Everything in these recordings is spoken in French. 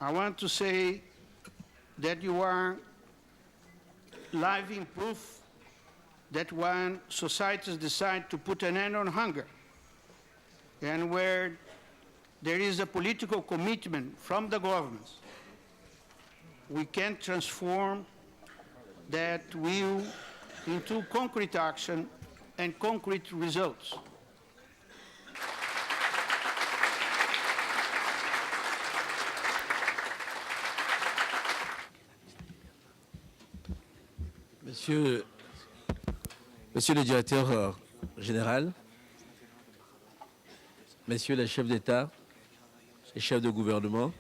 I want to say that you are living proof that when societies decide to put an end on hunger, and where there is a political commitment from the governments, we can transform that will into concrete action and concrete results. Monsieur le directeur général, messieurs les chefs d'État et chefs de gouvernement,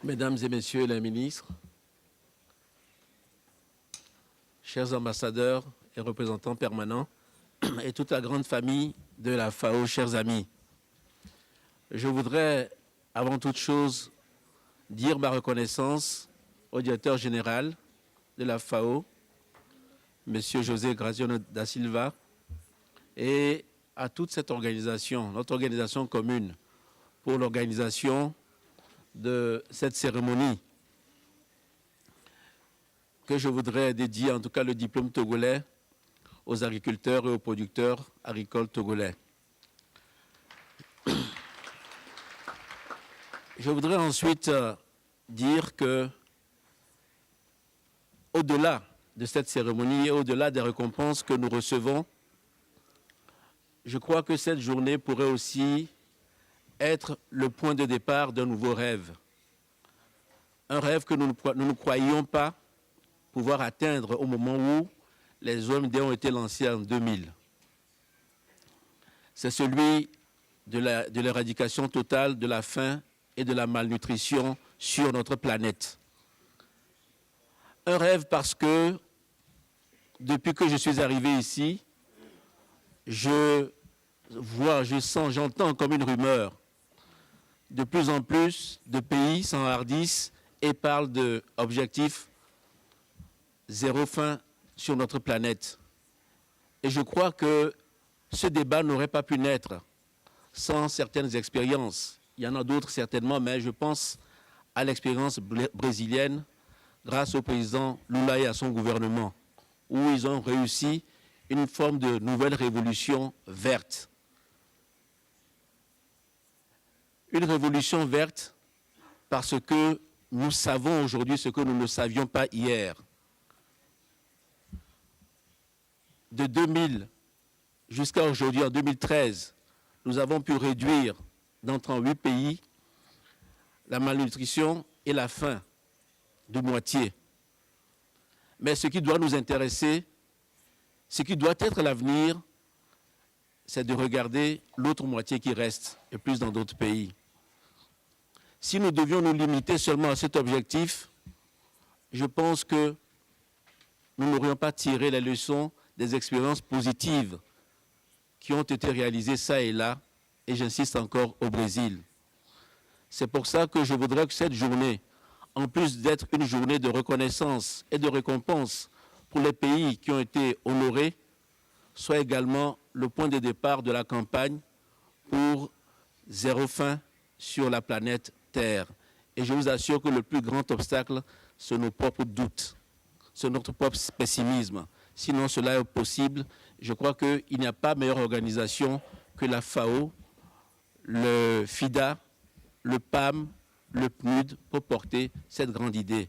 mesdames et messieurs les ministres, chers ambassadeurs et représentants permanents et toute la grande famille de la FAO, chers amis, je voudrais avant toute chose dire ma reconnaissance au directeur général de la FAO, M. José Graziano da Silva, et à toute cette organisation, notre organisation commune, pour l'organisation de cette cérémonie que je voudrais dédier, en tout cas le diplôme togolais, aux agriculteurs et aux producteurs agricoles togolais. Je voudrais ensuite dire que, au-delà de cette cérémonie et au-delà des récompenses que nous recevons, je crois que cette journée pourrait aussi être le point de départ d'un nouveau rêve. Un rêve que nous ne croyions pas pouvoir atteindre au moment où les OMD ont été lancés en 2000. C'est celui de l'éradication totale de la faim et de la malnutrition sur notre planète. Un rêve parce que, depuis que je suis arrivé ici, je vois, je sens, j'entends comme une rumeur. De plus en plus de pays s'enhardissent et parlent d'objectifs zéro faim sur notre planète. Et je crois que ce débat n'aurait pas pu naître sans certaines expériences. Il y en a d'autres certainement, mais je pense à l'expérience brésilienne grâce au président Lula et à son gouvernement, où ils ont réussi une forme de nouvelle révolution verte. Une révolution verte parce que nous savons aujourd'hui ce que nous ne savions pas hier. De 2000 jusqu'à aujourd'hui, en 2013, nous avons pu réduire dans 38 pays la malnutrition et la faim de moitié. Mais ce qui doit nous intéresser, ce qui doit être l'avenir, c'est de regarder l'autre moitié qui reste, et plus dans d'autres pays. Si nous devions nous limiter seulement à cet objectif, je pense que nous n'aurions pas tiré les leçons des expériences positives qui ont été réalisées ça et là, et j'insiste encore au Brésil. C'est pour ça que je voudrais que cette journée, en plus d'être une journée de reconnaissance et de récompense pour les pays qui ont été honorés, soit également le point de départ de la campagne pour zéro faim sur la planète Terre. Et je vous assure que le plus grand obstacle, c'est nos propres doutes, c'est notre propre pessimisme. Sinon cela est possible. Je crois qu'il n'y a pas meilleure organisation que la FAO, le FIDA, le PAM, le PNUD pour porter cette grande idée.